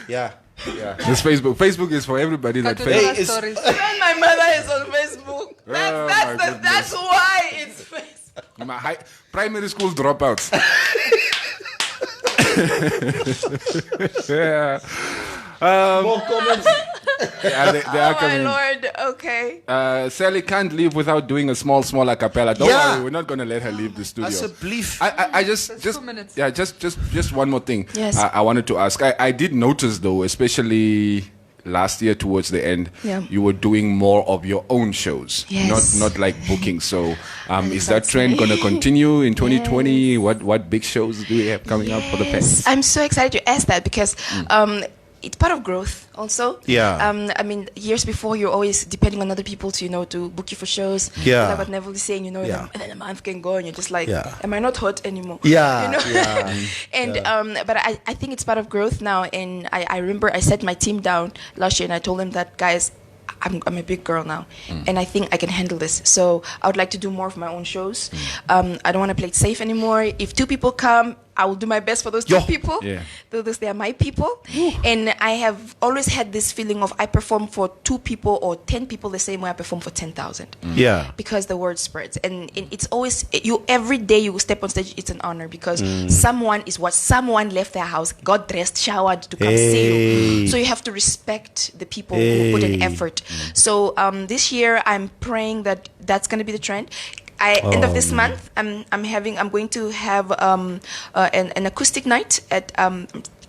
Yeah. This Facebook is for everybody that and my mother is on Facebook. That's why it's Facebook. My primary school dropouts. More comments. They are coming. My Lord, okay. Sally can't leave without doing a small a cappella. Don't worry, we're not going to let her leave the studio. That's a belief. I just 2 minutes. Yeah, just one more thing. Yes. I wanted to ask. I did notice though, especially last year towards the end, you were doing more of your own shows, not like booking. So is that trend going to continue in 2020? Yes. What big shows do we have coming up for the fans? I'm so excited to ask that because it's part of growth also. Yeah. I mean, years before, you're always depending on other people to book you for shows. Yeah. Like what Neville is saying, you know, and then a month can go and you're just like, am I not hot anymore? Yeah. You know? Yeah. And but I think it's part of growth now. And I remember I set my team down last year and I told them that, guys, I'm a big girl now, and I think I can handle this. So I would like to do more of my own shows. I don't want to play it safe anymore. If 2 people come, I will do my best for those 2 people. Yeah. Those they are my people. And I have always had this feeling of I perform for 2 people or 10 people the same way I perform for 10,000. Yeah. Because the word spreads, and it's always every day you step on stage. It's an honor because someone left their house, got dressed, showered to come see you. So you have to respect the people who put an effort. So this year I'm praying that that's going to be the trend. End of this month, I'm going to have an acoustic night at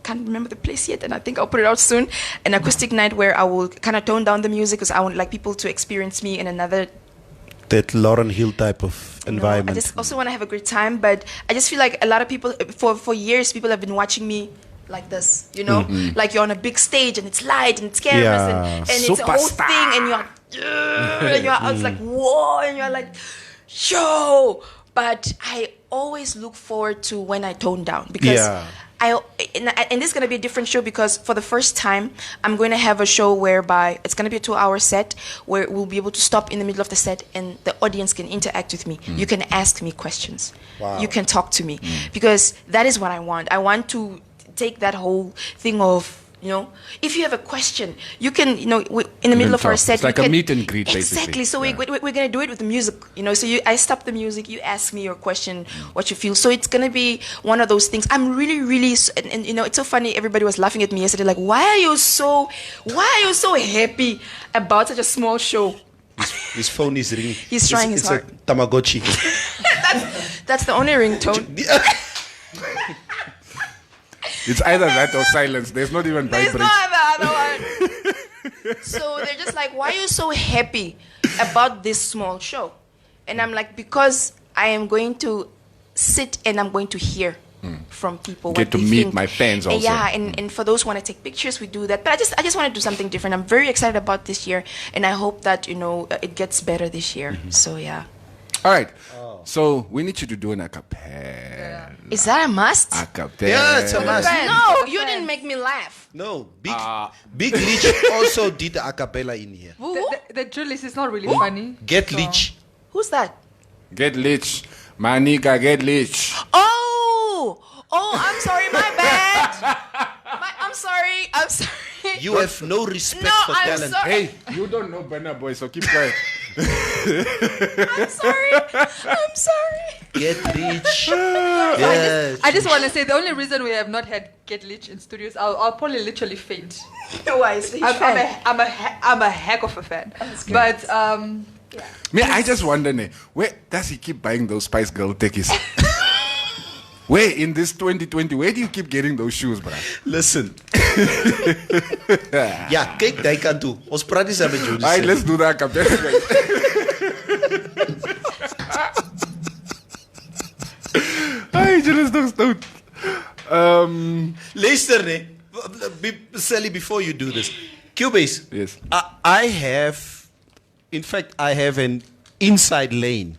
can't remember the place yet, and I think I'll put it out soon. An acoustic night where I will kind of tone down the music because I want like people to experience me in another. That Lauren Hill type of environment. I just also want to have a great time, but I just feel like a lot of people, for years, people have been watching me like this, you know, like you're on a big stage and it's light and it's cameras and it's a whole thing, and I was like, whoa, and you're like, yo. But I always look forward to when I tone down because and this is going to be a different show because for the first time, I'm going to have a show whereby it's going to be a 2-hour set where we'll be able to stop in the middle of the set and the audience can interact with me. You can ask me questions. Wow. You can talk to me because that is what I want. I want to take that whole thing of, you know, if you have a question, you can, you know, in the middle of our set. It's like a meet and greet, basically. Exactly. So we're going to do it with the music, you know. So I stop the music, you ask me your question, what you feel. So it's going to be one of those things. I'm really, really, and you know, it's so funny. Everybody was laughing at me yesterday, like, why are you so happy about such a small show? His phone is ringing. He's trying his hard. It's a Tamagotchi. that's the only ringtone. It's either that or silence. There's not even vibration. There's no other one. So they're just like, why are you so happy about this small show? And I'm like, because I am going to sit and I'm going to hear from people. Get to meet my fans also. And for those who want to take pictures, we do that. But I just want to do something different. I'm very excited about this year, and I hope that, you know, it gets better this year. So yeah. All right. So we need you to do an acapella. Is that a must? Acapella. Yeah, it's a must. No, you didn't make me laugh. No, Big Leech also did the acapella in here. The drill is not really funny. Get Leech. Who's that? Get Leech. My nigga, Get Leech. Oh, I'm sorry, my bad. I'm sorry. You have no respect for I'm talent. sorry. Hey, you don't know Burna Boy, so keep quiet. I'm sorry. Get Leech. Yes. I just want to say the only reason we have not had Get Leech in studios, I'll probably literally faint. Why? Is he I'm a heck of a fan. But Me, I just wonder, where does he keep buying those Spice Girl techies? Where in this 2020, where do you keep getting those shoes, bro? Listen. Ja, kyk, daai kant toe. Ons praat nie saam met jou. Alright, let's do that, Captain. Hey, Julius, nog stout. Luister, Sally, before you do this. Cubase. Yes. I have an inside lane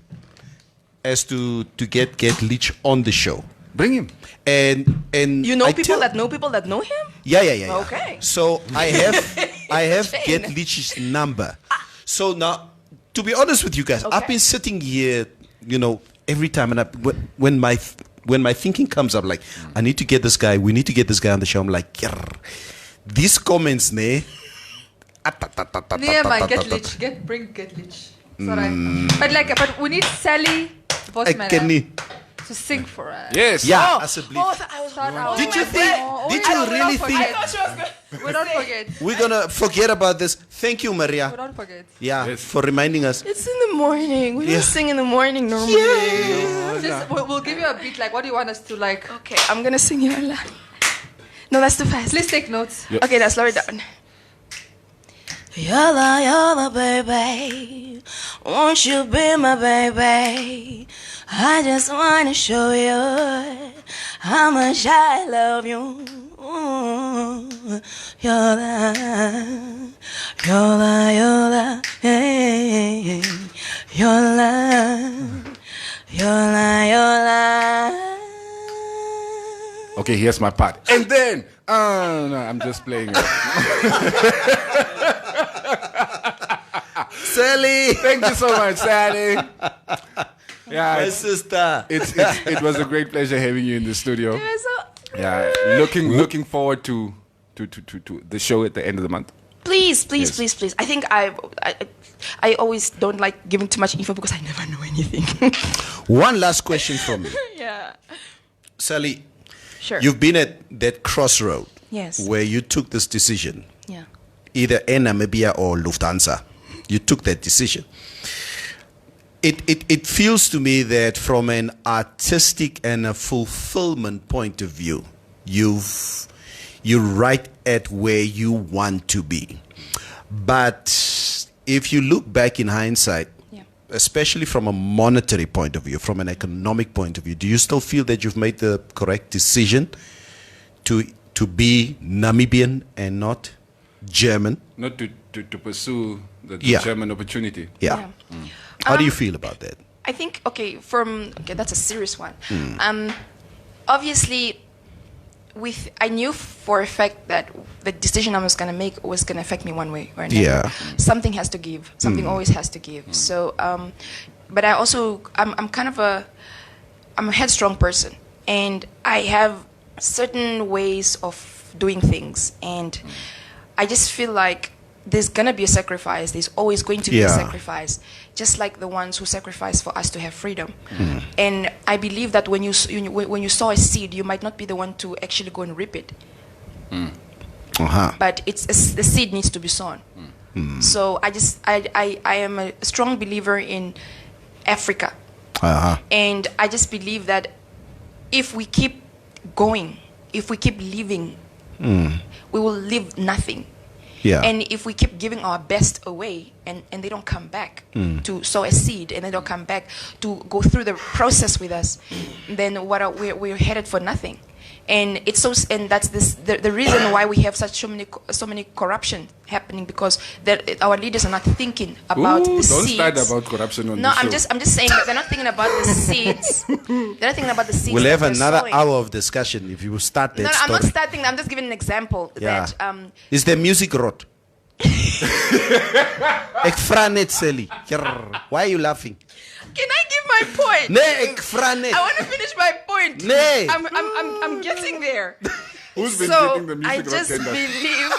as to get Leech on the show. Bring him. And you know people that know people that know him? Yeah. Okay. So I have Get Leech's number. So now, to be honest with you guys, I've been sitting here, you know, every time, and when my thinking comes up, like, I need to get this guy, we need to get this guy on the show. I'm like, these comments, Get Leech. Bring Get Leech. It's alright. But we need Sally, the voice man, to sing for us. Yes. Yeah, as a bleach. Did you really think? I thought she was good. We don't forget. We're gonna forget about this. Thank you, Maria. We don't forget. Yeah, Yes. for reminding us. It's in the morning. We don't sing in the morning normally. We'll give you a beat. Like, what do you want us to like? Okay, I'm gonna sing you a lot. No, that's too fast. Please take notes. Yep. Okay, now slow it down. Yola, baby, won't you be my baby? I just wanna show you how much I love you. Yola, hey, Yola. Okay, here's my part. And then, no, I'm just playing it. Sally, Thank you so much, Sally. Yeah, my sister. it was a great pleasure having you in the studio. Yeah, looking forward to the show at the end of the month. Please. I think I always don't like giving too much info because I never know anything. One last question from me. Yeah. Sally, Sure. you've been at that crossroad. Yes. Where you took this decision. Yeah. Either Air Namibia or Lufthansa. You took that decision. It feels to me that from an artistic and a fulfillment point of view, you've you're right at where you want to be. But if you look back in hindsight, especially from a monetary point of view, from an economic point of view, do you still feel that you've made the correct decision to be Namibian and not German? Not to pursue the German opportunity. Yeah. How do you feel about that? I think, that's a serious one. Obviously, I knew for a fact that the decision I was going to make was going to affect me one way or another. Yeah. Something has to give. Something always has to give. So, but I also, I'm a headstrong person, and I have certain ways of doing things, and I just feel like there's going to be a sacrifice. There's always going to be a sacrifice, just like the ones who sacrifice for us to have freedom. And I believe that when you sow a seed, you might not be the one to actually go and reap it. But the seed needs to be sown. So I am a strong believer in Africa. And I just believe that if we keep going, if we keep living, we will live nothing. Yeah. And if we keep giving our best away and they don't come back to sow a seed, and they don't come back to go through the process with us, then we're headed for nothing. And that's the reason why we have so many corruption happening, because our leaders are not thinking about the seeds. Don't start about corruption on No, the show. I'm just saying that they're not thinking about the seeds. They're not thinking about the seeds. We'll have another hour of discussion if you start that story. I'm not starting. I'm just giving an example. Yeah. That is the music rot? Ek vra net, Sally. Why are you laughing? Can I give my point? Nee, ek vra net. I want to finish my point. Nee. I'm getting there. Who's been taking the music? I just believe.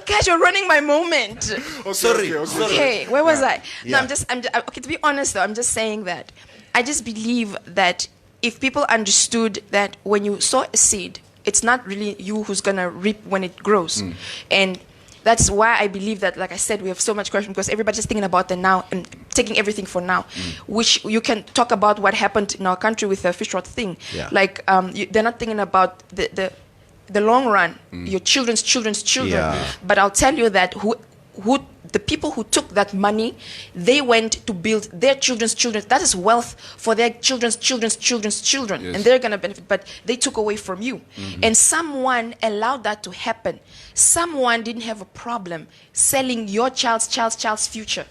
Guys, you're running my moment. Sorry. Okay, where was I? No, I'm just okay. To be honest, though, I'm just saying that I just believe that if people understood that when you sow a seed, it's not really you who's gonna reap when it grows, and that's why I believe that, like I said, we have so much corruption because everybody's thinking about the now and taking everything for now, which you can talk about what happened in our country with the fish rot thing. Yeah. Like they're not thinking about the long run, your children's children. Yeah. But I'll tell you that the people who took that money, they went to build their children's children. That is wealth for their children's children, yes. and they're gonna benefit. But they took away from you, and someone allowed that to happen. Someone didn't have a problem selling your child's future.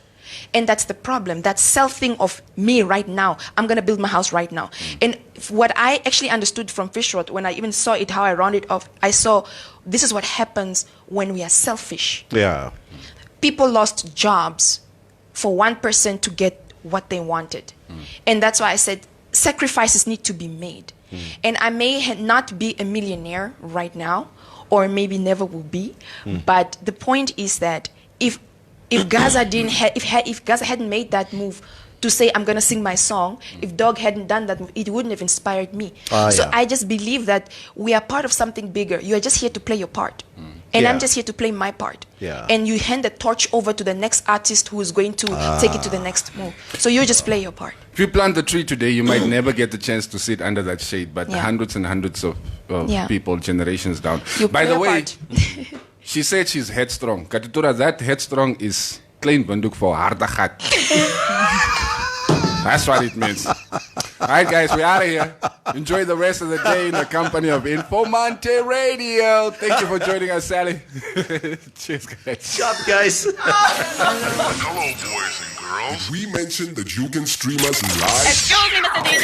And that's the problem, that self-thing of me right now. I'm going to build my house right now. And what I actually understood from fish rot, when I even saw it, how I rounded off, I saw this is what happens when we are selfish. Yeah. People lost jobs for one person to get what they wanted. And that's why I said sacrifices need to be made. And I may not be a millionaire right now, or maybe never will be. But the point is that if Gaza if Gaza hadn't made that move to say I'm gonna sing my song, if Dog hadn't done that move, it wouldn't have inspired me. I just believe that we are part of something bigger. You are just here to play your part. And I'm just here to play my part. Yeah. And you hand the torch over to the next artist who is going to take it to the next move. So you just play your part. If you plant the tree today, you might never get the chance to sit under that shade, but hundreds and hundreds of people, generations down. By the way, she said she's headstrong. Katutura, that headstrong is klein banduk for hardagat. That's what it means. All right, guys, we out of here. Enjoy the rest of the day in the company of Informante Radio. Thank you for joining us, Sally. Cheers, guys. Shut up, guys. Hello, boys and girls. We mentioned that you can stream us live. Excuse me, Mr. DJ.